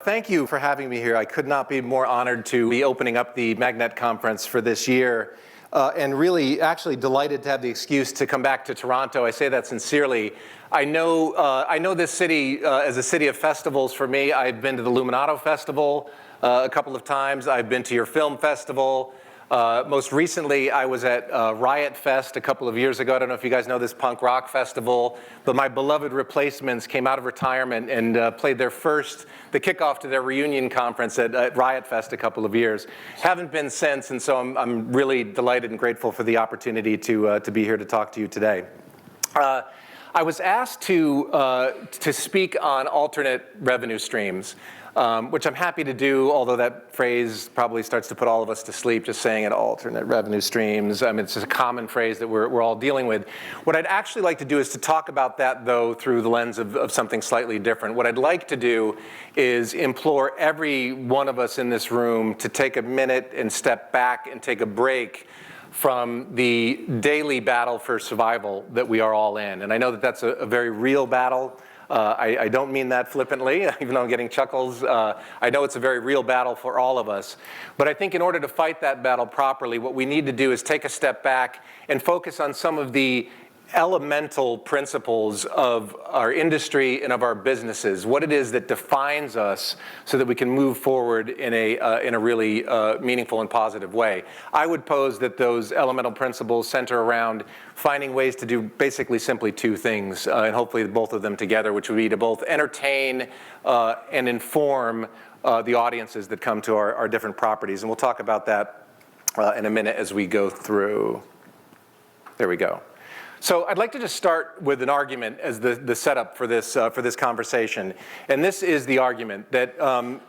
Thank you for having me here. I could not be more honored to be opening up the MagNet conference for this year, and really actually delighted to have the excuse to come back to Toronto. I say that sincerely. I know this city as a city of festivals for me. I've been to the Luminato Festival a couple of times. I've been to your film festival. Most recently, I was at Riot Fest a couple of years ago. I don't know if you guys know this punk rock festival, but my beloved Replacements came out of retirement and played the kickoff to their reunion conference at Riot Fest a couple of years. Haven't been since, and so I'm really delighted and grateful for the opportunity to be here to talk to you today. I was asked to speak on alternate revenue streams. Which I'm happy to do, although that phrase probably starts to put all of us to sleep, just saying it, alternate revenue streams. I mean, it's just a common phrase that we're all dealing with. What I'd actually like to do is to talk about that, though, through the lens of something slightly different. What I'd like to do is implore every one of us in this room to take a minute and step back and take a break from the daily battle for survival that we are all in. And I know that that's a very real battle. I don't mean that flippantly, even though I'm getting chuckles. I know it's a very real battle for all of us. But I think in order to fight that battle properly, what we need to do is take a step back and focus on some of the elemental principles of our industry and of our businesses, what it is that defines us so that we can move forward in a really meaningful and positive way. I would pose that those elemental principles center around finding ways to do basically simply two things, and hopefully both of them together, which would be to both entertain and inform the audiences that come to our different properties. And we'll talk about that in a minute as we go through. There we go. So I'd like to just start with an argument as the setup for this conversation. And this is the argument that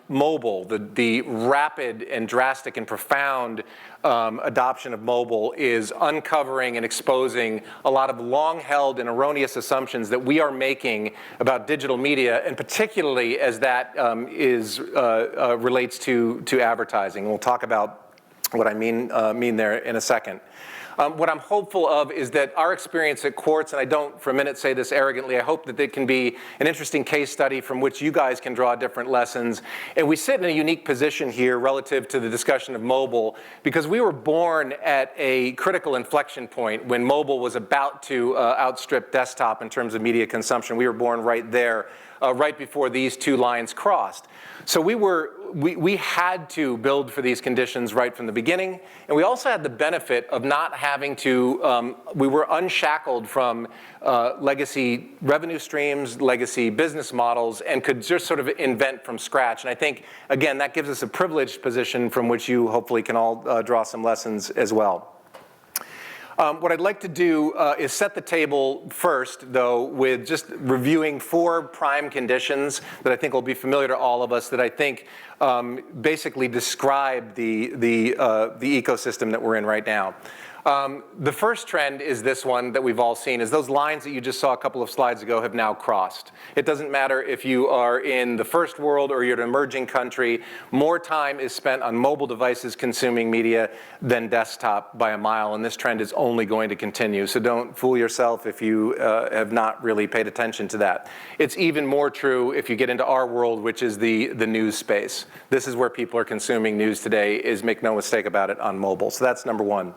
mobile, the rapid and drastic and profound adoption of mobile is uncovering and exposing a lot of long-held and erroneous assumptions that we are making about digital media, and particularly as that relates to advertising. And we'll talk about what I mean there in a second. What I'm hopeful of is that our experience at Quartz, and I don't for a minute say this arrogantly, I hope that it can be an interesting case study from which you guys can draw different lessons. And we sit in a unique position here relative to the discussion of mobile because we were born at a critical inflection point when mobile was about to outstrip desktop in terms of media consumption. We were born right there, right before these two lines crossed. So we had to build for these conditions right from the beginning, and we also had the benefit of not having to, we were unshackled from legacy revenue streams, legacy business models, and could just sort of invent from scratch. And I think, again, that gives us a privileged position from which you hopefully can all draw some lessons as well. What I'd like to do is set the table first, though, with just reviewing 4 prime conditions that I think will be familiar to all of us that I think basically describe the ecosystem that we're in right now. The first trend is this one that we've all seen, is those lines that you just saw a couple of slides ago have now crossed. It doesn't matter if you are in the first world or you're an emerging country, more time is spent on mobile devices consuming media than desktop by a mile, and this trend is only going to continue. So don't fool yourself if you have not really paid attention to that. It's even more true if you get into our world, which is the news space. This is where people are consuming news today, is make no mistake about it, on mobile. So that's number one.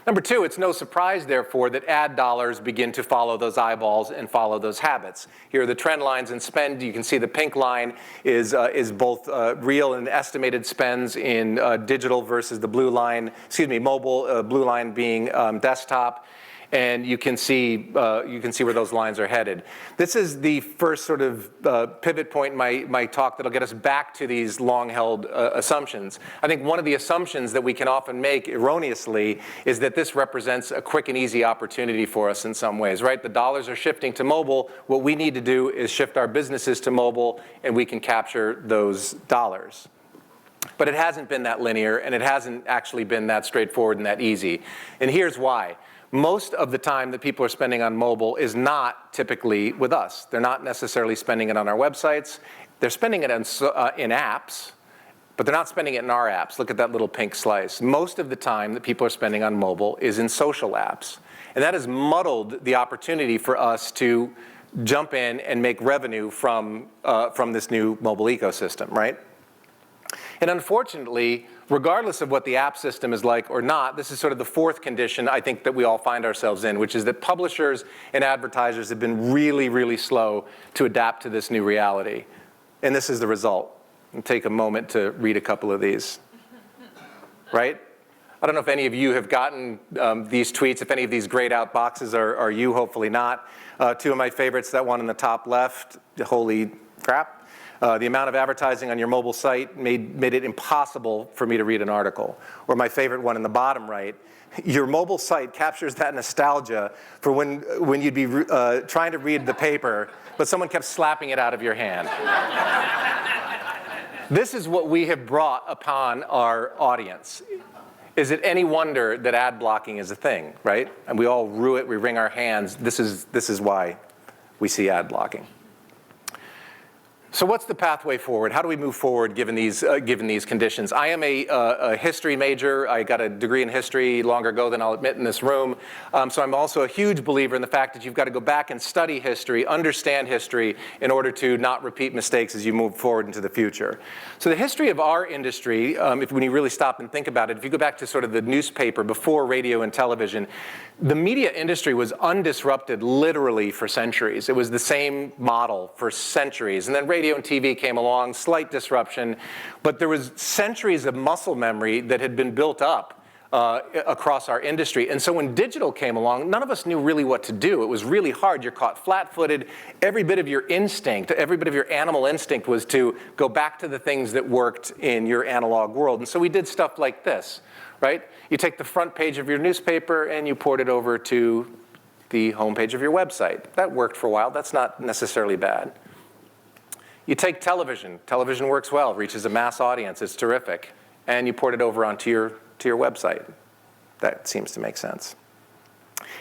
Number 2, it's no surprise, therefore, that ad dollars begin to follow those eyeballs and follow those habits. Here are the trend lines in spend. You can see the pink line is both real and estimated spends in digital versus the blue line, mobile, blue line being desktop. And you can see where those lines are headed. This is the first sort of pivot point in my talk that'll get us back to these long-held assumptions. I think one of the assumptions that we can often make erroneously is that this represents a quick and easy opportunity for us in some ways, right? The dollars are shifting to mobile. What we need to do is shift our businesses to mobile, and we can capture those dollars. But it hasn't been that linear, and it hasn't actually been that straightforward and that easy. And here's why. Most of the time that people are spending on mobile is not typically with us. They're not necessarily spending it on our websites. They're spending it in apps, but they're not spending it in our apps. Look at that little pink slice. Most of the time that people are spending on mobile is in social apps. And that has muddled the opportunity for us to jump in and make revenue from this new mobile ecosystem, right? And unfortunately, regardless of what the app system is like or not, this is sort of the fourth condition I think that we all find ourselves in, which is that publishers and advertisers have been really, really slow to adapt to this new reality. And this is the result. I'll take a moment to read a couple of these, right? I don't know if any of you have gotten these tweets, if any of these grayed out boxes are you, hopefully not. Two of my favorites, that one in the top left, holy crap. The amount of advertising on your mobile site made it impossible for me to read an article. Or my favorite one in the bottom right, your mobile site captures that nostalgia for when you'd be trying to read the paper, but someone kept slapping it out of your hand. This is what we have brought upon our audience. Is it any wonder that ad blocking is a thing, right? And we all rue it, we wring our hands. This is why we see ad blocking. So what's the pathway forward? How do we move forward given these conditions? I am a history major. I got a degree in history longer ago than I'll admit in this room. So I'm also a huge believer in the fact that you've got to go back and study history, understand history, in order to not repeat mistakes as you move forward into the future. So the history of our industry, when you really stop and think about it, if you go back to sort of the newspaper before radio and television, the media industry was undisrupted literally for centuries. It was the same model for centuries. And then radio and TV came along, slight disruption, but there was centuries of muscle memory that had been built up across our industry. And so when digital came along, none of us knew really what to do. It was really hard. You're caught flat-footed. Every bit of your instinct, every bit of your animal instinct was to go back to the things that worked in your analog world. And so we did stuff like this, right? You take the front page of your newspaper and you port it over to the homepage of your website. That worked for a while. That's not necessarily bad. You take television. Television works well, reaches a mass audience. It's terrific. And you port it over onto your website. That seems to make sense.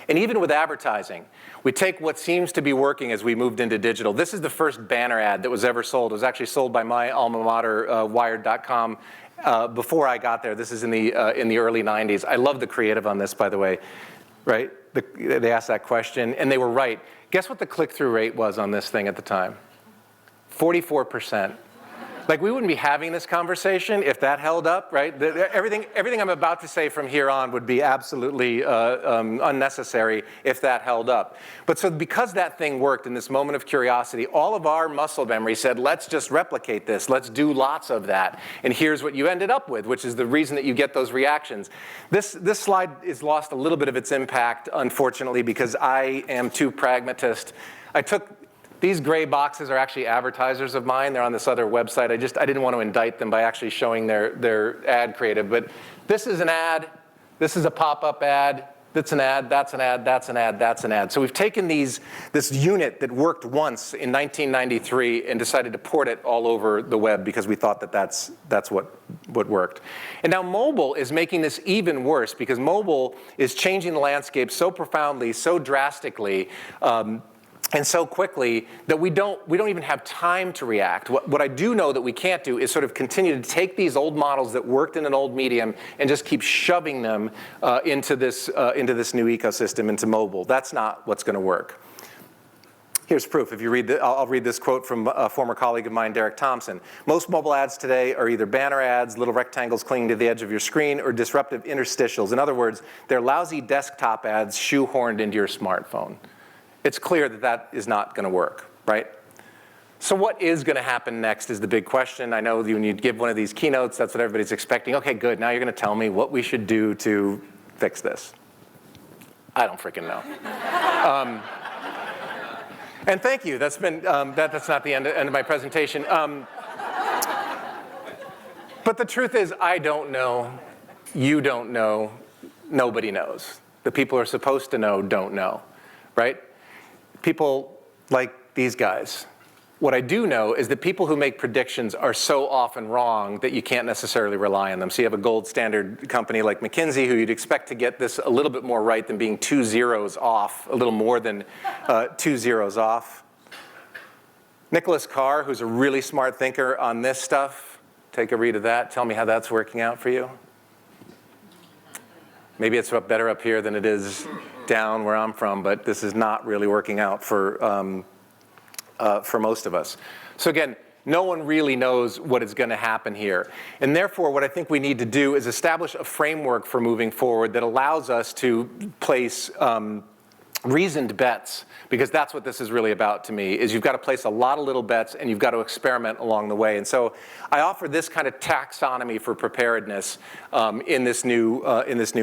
And even with advertising, we take what seems to be working as we moved into digital. This is the first banner ad that was ever sold. It was actually sold by my alma mater, Wired.com, before I got there. This is in the early 90s. I love the creative on this, by the way, right? They asked that question, and they were right. Guess what the click-through rate was on this thing at the time? 44%. Like, we wouldn't be having this conversation if that held up, right? Everything I'm about to say from here on would be absolutely unnecessary if that held up. But so because that thing worked in this moment of curiosity, all of our muscle memory said, let's just replicate this. Let's do lots of that. And here's what you ended up with, which is the reason that you get those reactions. This slide has lost a little bit of its impact, unfortunately, because I am too pragmatist. These gray boxes are actually advertisers of mine. They're on this other website. I didn't want to indict them by actually showing their ad creative. But this is an ad. This is a pop-up ad. That's an ad. That's an ad. That's an ad. That's an ad. So we've taken this unit that worked once in 1993 and decided to port it all over the web because we thought that that's what worked. And now mobile is making this even worse because mobile is changing the landscape so profoundly, so drastically, and so quickly that we don't even have time to react. What I do know that we can't do is sort of continue to take these old models that worked in an old medium and just keep shoving them into this new ecosystem, into mobile. That's not what's going to work. Here's proof. If you read I'll read this quote from a former colleague of mine, Derek Thompson. Most mobile ads today are either banner ads, little rectangles clinging to the edge of your screen, or disruptive interstitials. In other words, they're lousy desktop ads shoehorned into your smartphone. It's clear that that is not going to work, right? So what is going to happen next is the big question. I know when you give one of these keynotes, that's what everybody's expecting. Okay, good. Now you're going to tell me what we should do to fix this. I don't freaking know. And thank you. That's been that's not the end of my presentation. But the truth is, I don't know. You don't know. Nobody knows. The people who are supposed to know don't know, right? People like these guys. What I do know is that people who make predictions are so often wrong that you can't necessarily rely on them. So you have a gold standard company like McKinsey who you'd expect to get this a little bit more right than being 2 zeros off, a little more than 2 zeros off. Nicholas Carr, who's a really smart thinker on this stuff, take a read of that. Tell me how that's working out for you. Maybe it's better up here than it is down where I'm from, but this is not really working out for for most of us. So again, no one really knows what is going to happen here. And therefore, what I think we need to do is establish a framework for moving forward that allows us to place reasoned bets, because that's what this is really about to me, is you've got to place a lot of little bets and you've got to experiment along the way. And so I offer this kind of taxonomy for preparedness in this new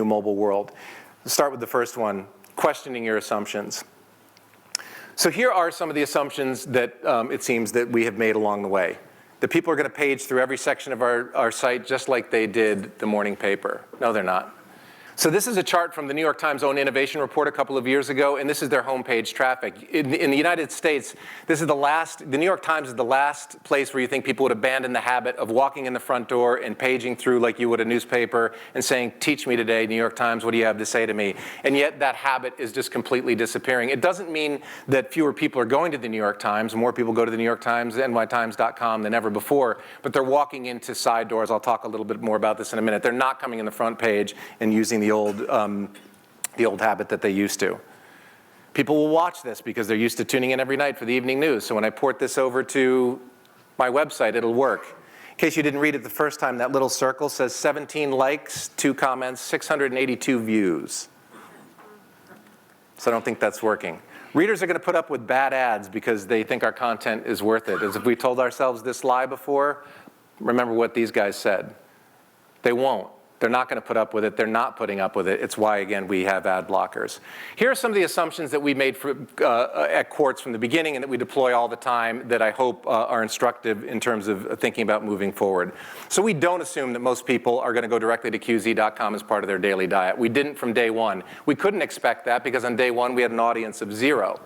mobile world. Let's start with the first one, questioning your assumptions. So here are some of the assumptions that it seems that we have made along the way. That people are going to page through every section of our site just like they did the morning paper. No, they're not. So this is a chart from the New York Times' own innovation report a couple of years ago, and this is their homepage traffic. In the United States, this is the New York Times is the last place where you think people would abandon the habit of walking in the front door and paging through like you would a newspaper and saying, teach me today, New York Times, what do you have to say to me? And yet that habit is just completely disappearing. It doesn't mean that fewer people are going to the New York Times. More people go to the New York Times, nytimes.com than ever before, but they're walking into side doors. I'll talk a little bit more about this in a minute. They're not coming in the front page and using the old habit that they used to. People will watch this because they're used to tuning in every night for the evening news. So when I port this over to my website, it'll work. In case you didn't read it the first time, that little circle says 17 likes, 2 comments, 682 views. So I don't think that's working. Readers are going to put up with bad ads because they think our content is worth it. As if we told ourselves this lie before, remember what these guys said. They won't. They're not going to put up with it. They're not putting up with it. It's why, again, we have ad blockers. Here are some of the assumptions that we made at Quartz from the beginning and that we deploy all the time that I hope are instructive in terms of thinking about moving forward. So we don't assume that most people are going to go directly to QZ.com as part of their daily diet. We didn't from day one. We couldn't expect that because on day one we had an audience of 0.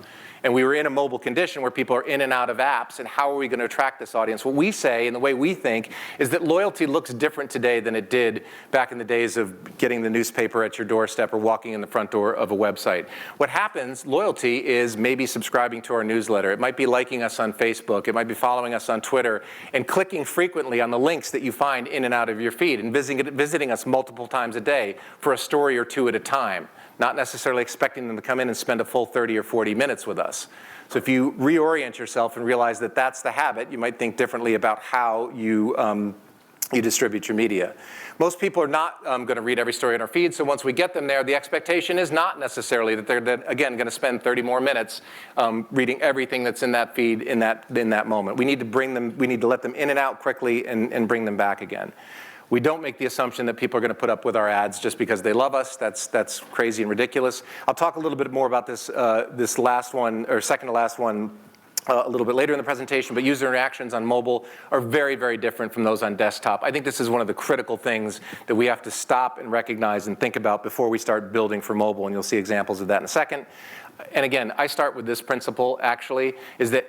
And we were in a mobile condition where people are in and out of apps, and how are we going to attract this audience? What we say, and the way we think, is that loyalty looks different today than it did back in the days of getting the newspaper at your doorstep or walking in the front door of a website. What happens, loyalty, is maybe subscribing to our newsletter. It might be liking us on Facebook. It might be following us on Twitter and clicking frequently on the links that you find in and out of your feed and visiting us multiple times a day for a story or 2 at a time. Not necessarily expecting them to come in and spend a full 30 or 40 minutes with us. So if you reorient yourself and realize that that's the habit, you might think differently about how you distribute your media. Most people are not going to read every story in our feed, so once we get them there, the expectation is not necessarily that they're again going to spend 30 more minutes reading everything that's in that feed in that moment. We need to let them in and out quickly and bring them back again. We don't make the assumption that people are going to put up with our ads just because they love us. That's crazy and ridiculous. I'll talk a little bit more about this last one, or second to last one, a little bit later in the presentation, but user interactions on mobile are very, very different from those on desktop. I think this is one of the critical things that we have to stop and recognize and think about before we start building for mobile, and you'll see examples of that in a second. And again, I start with this principle, actually, is that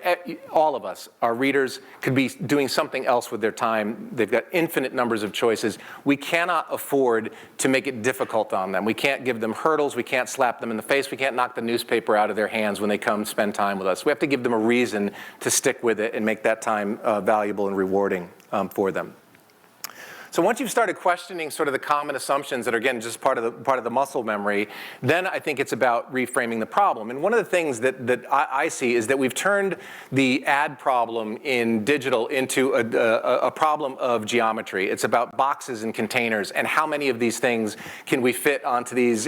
all of us, our readers, could be doing something else with their time. They've got infinite numbers of choices. We cannot afford to make it difficult on them. We can't give them hurdles. We can't slap them in the face. We can't knock the newspaper out of their hands when they come spend time with us. We have to give them a reason to stick with it and make that time valuable and rewarding for them. So once you've started questioning sort of the common assumptions that are, again, just part of the muscle memory, then I think it's about reframing the problem. And one of the things that I see is that we've turned the ad problem in digital into a problem of geometry. It's about boxes and containers and how many of these things can we fit onto these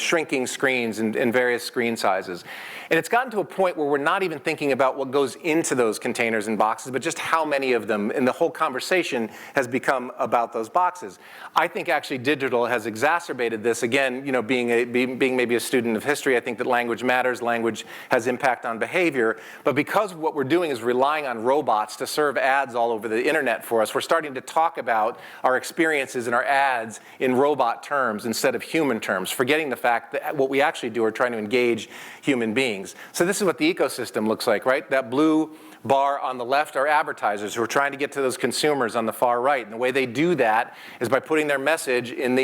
shrinking screens in various screen sizes. And it's gotten to a point where we're not even thinking about what goes into those containers and boxes, but just how many of them, and the whole conversation has become about those boxes. I think actually digital has exacerbated this. Again, being maybe a student of history, I think that language matters. Language has impact on behavior. But because what we're doing is relying on robots to serve ads all over the internet for us, we're starting to talk about our experiences and our ads in robot terms instead of human terms, forgetting the fact that what we actually do are trying to engage human beings. So this is what the ecosystem looks like, right? That blue bar on the left are advertisers who are trying to get to those consumers on the far right. And the way they do that is by putting their message in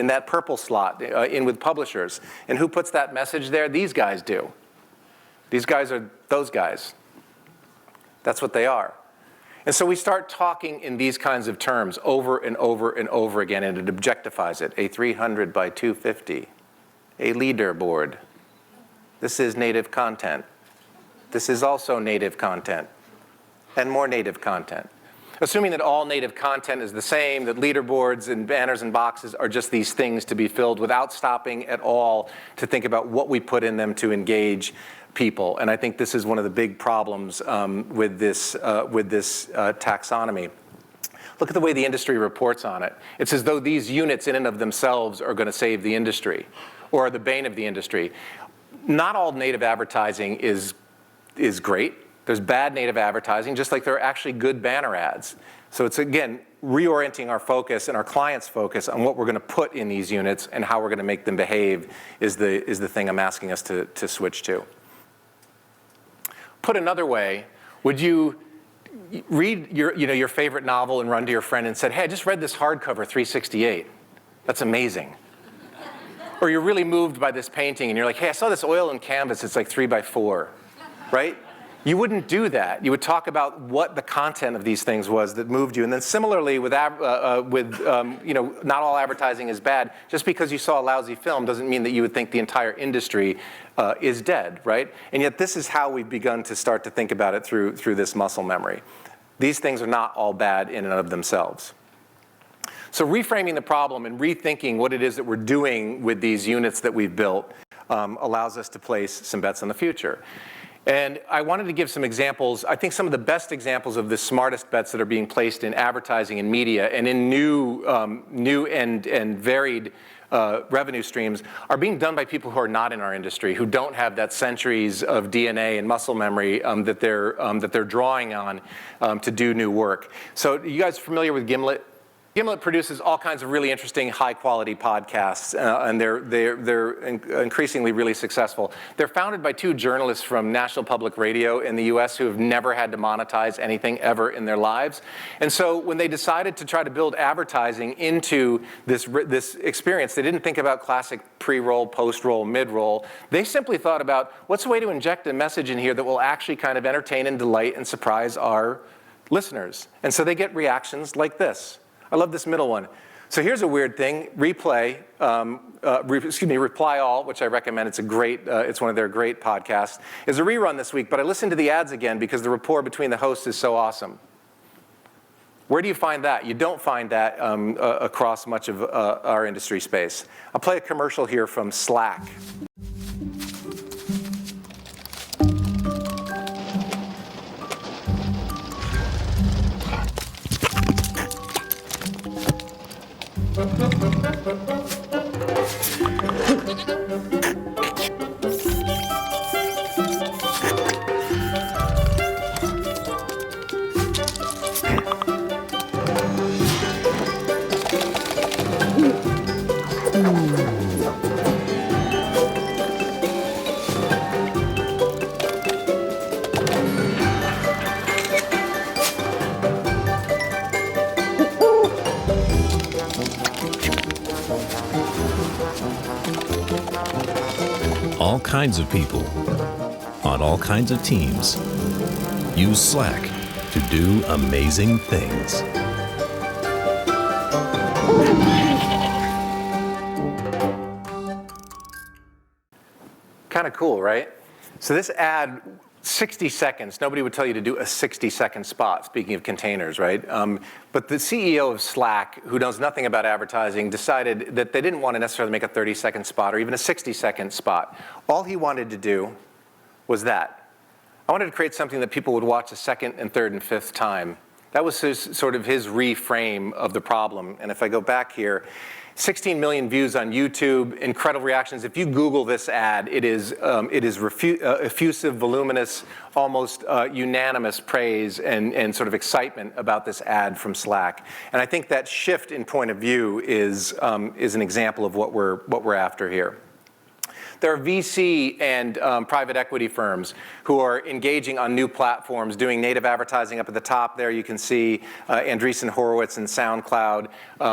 that purple slot in with publishers. And who puts that message there? These guys do. These guys are those guys. That's what they are. And so we start talking in these kinds of terms over and over and over again, and it objectifies it. A 300 by 250, a leaderboard. This is native content. This is also native content, and more native content. Assuming that all native content is the same, that leaderboards and banners and boxes are just these things to be filled without stopping at all to think about what we put in them to engage people. And I think this is one of the big problems with this taxonomy. Look at the way the industry reports on it. It's as though these units in and of themselves are going to save the industry or are the bane of the industry. Not all native advertising is great. There's bad native advertising, just like there are actually good banner ads. So it's, again, reorienting our focus and our clients' focus on what we're going to put in these units and how we're going to make them behave is the thing I'm asking us to switch to. Put another way, would you read your favorite novel and run to your friend and said, hey, I just read this hardcover 368. That's amazing. Or you're really moved by this painting and you're like, hey, I saw this oil and canvas, it's like 3x4, right? You wouldn't do that. You would talk about what the content of these things was that moved you. And then similarly with not all advertising is bad. Just because you saw a lousy film doesn't mean that you would think the entire industry is dead, right? And yet this is how we've begun to start to think about it through this muscle memory. These things are not all bad in and of themselves. So reframing the problem and rethinking what it is that we're doing with these units that we've built allows us to place some bets on the future. And I wanted to give some examples. I think some of the best examples of the smartest bets that are being placed in advertising and media and in new and varied revenue streams are being done by people who are not in our industry, who don't have that centuries of DNA and muscle memory that they're drawing on to do new work. So you guys familiar with Gimlet? Gimlet produces all kinds of really interesting, high-quality podcasts, and they're increasingly really successful. They're founded by two journalists from National Public Radio in the US who have never had to monetize anything ever in their lives. And so when they decided to try to build advertising into this experience, they didn't think about classic pre-roll, post-roll, mid-roll. They simply thought about, what's a way to inject a message in here that will actually kind of entertain and delight and surprise our listeners? And so they get reactions like this. I love this middle one. So here's a weird thing. Reply All, which I recommend. It's it's one of their great podcasts. Is a rerun this week, but I listened to the ads again because the rapport between the hosts is so awesome. Where do you find that? You don't find that across much of our industry space. I'll play a commercial here from Slack. All kinds of people on all kinds of teams use Slack to do amazing things. Kind of cool, right? So this ad, 60 seconds. Nobody would tell you to do a 60-second spot, speaking of containers, right? But the CEO of Slack, who knows nothing about advertising, decided that they didn't want to necessarily make a 30-second spot or even a 60-second spot. All he wanted to do was that. I wanted to create something that people would watch a second and third and fifth time. That was sort of his reframe of the problem. And if I go back here, 16 million views on YouTube, incredible reactions. If you Google this ad, it is effusive, voluminous, almost unanimous praise and sort of excitement about this ad from Slack. And I think that shift in point of view is an example of what we're after here. There are VC and private equity firms who are engaging on new platforms, doing native advertising. Up at the top there, you can see Andreessen Horowitz and SoundCloud,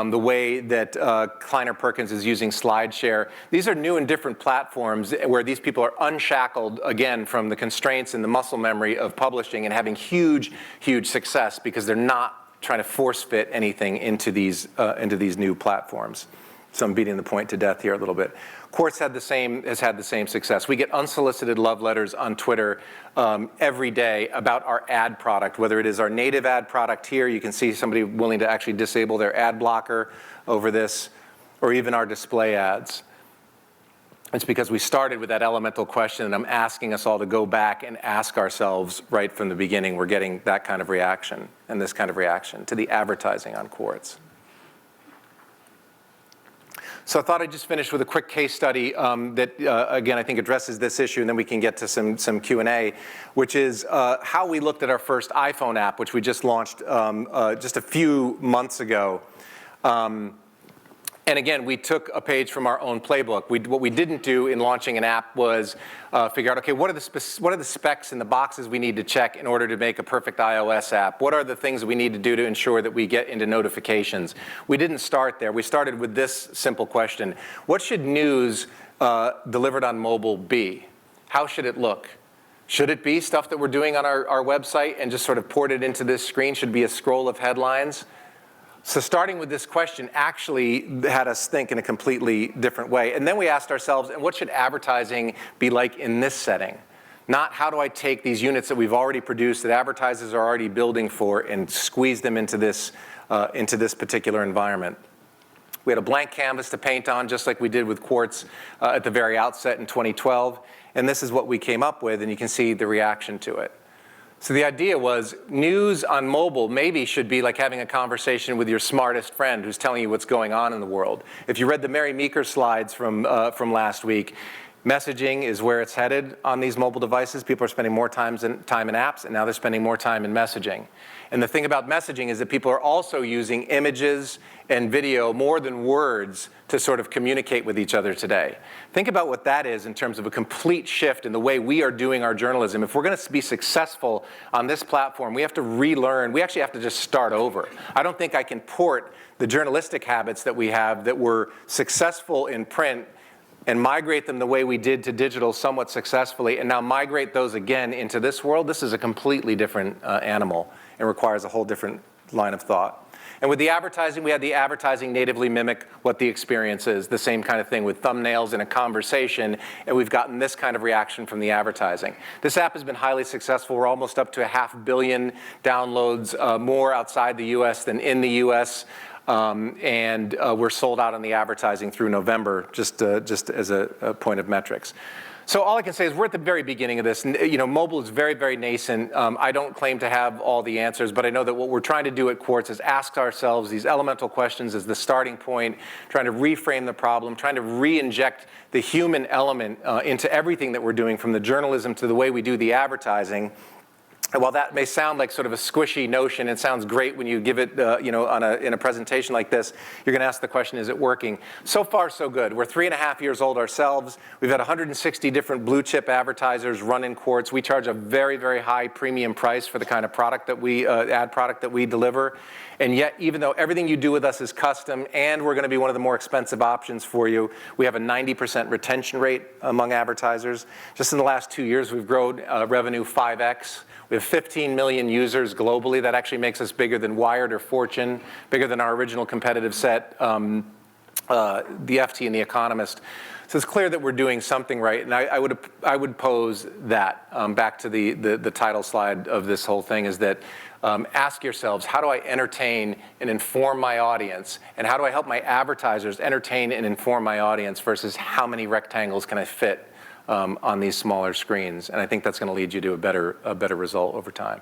the way that Kleiner Perkins is using SlideShare. These are new and different platforms where these people are unshackled, again, from the constraints and the muscle memory of publishing and having huge, huge success because they're not trying to force fit anything into these new platforms. So I'm beating the point to death here a little bit. Quartz has had the same success. We get unsolicited love letters on Twitter every day about our ad product, whether it is our native ad product here. You can see somebody willing to actually disable their ad blocker over this, or even our display ads. It's because we started with that elemental question, and I'm asking us all to go back and ask ourselves right from the beginning. We're getting that kind of reaction and this kind of reaction to the advertising on Quartz. So I thought I'd just finish with a quick case study that, again, I think addresses this issue, and then we can get to some Q&A, which is how we looked at our first iPhone app, which we just launched just a few months ago. And again, we took a page from our own playbook. What we didn't do in launching an app was figure out, okay, what are the specs and the boxes we need to check in order to make a perfect iOS app? What are the things that we need to do to ensure that we get into notifications? We didn't start there. We started with this simple question. What should news delivered on mobile be? How should it look? Should it be stuff that we're doing on our website and just sort of ported into this screen? Should it be a scroll of headlines? So starting with this question actually had us think in a completely different way. And then we asked ourselves, and what should advertising be like in this setting? Not how do I take these units that we've already produced, that advertisers are already building for, and squeeze them into this particular environment. We had a blank canvas to paint on, just like we did with Quartz at the very outset in 2012. And this is what we came up with, and you can see the reaction to it. So the idea was news on mobile maybe should be like having a conversation with your smartest friend who's telling you what's going on in the world. If you read the Mary Meeker slides from last week, messaging is where it's headed on these mobile devices. People are spending more time in apps, and now they're spending more time in messaging. And the thing about messaging is that people are also using images and video more than words to sort of communicate with each other today. Think about what that is in terms of a complete shift in the way we are doing our journalism. If we're going to be successful on this platform, we have to relearn. We actually have to just start over. I don't think I can port the journalistic habits that we have that were successful in print and migrate them the way we did to digital somewhat successfully, and now migrate those again into this world. This is a completely different animal and requires a whole different line of thought. And with the advertising, we had the advertising natively mimic what the experience is, the same kind of thing with thumbnails in a conversation, and we've gotten this kind of reaction from the advertising. This app has been highly successful. We're almost up to 500 million downloads, more outside the US than in the US. And we're sold out on the advertising through November, just as a point of metrics. So all I can say is we're at the very beginning of this. You know, mobile is very, very nascent. I don't claim to have all the answers, but I know that what we're trying to do at Quartz is ask ourselves these elemental questions as the starting point, trying to reframe the problem, trying to re-inject the human element into everything that we're doing, from the journalism to the way we do the advertising. And while that may sound like sort of a squishy notion, it sounds great when you give it, in a presentation like this, you're going to ask the question, is it working? So far, so good. We're 3.5 years old ourselves. We've had 160 different blue chip advertisers run in Quartz. We charge a very, very high premium price for the kind of product that we, ad product that we deliver. And yet, even though everything you do with us is custom and we're going to be one of the more expensive options for you, we have a 90% retention rate among advertisers. Just in the last 2 years, we've grown revenue 5x. We have 15 million users globally. That actually makes us bigger than Wired or Fortune, bigger than our original competitive set, the FT and The Economist. So it's clear that we're doing something right. And I would pose that, back to the title slide of this whole thing, is that ask yourselves, how do I entertain and inform my audience? And how do I help my advertisers entertain and inform my audience versus how many rectangles can I fit on these smaller screens? And I think that's going to lead you to a better result over time.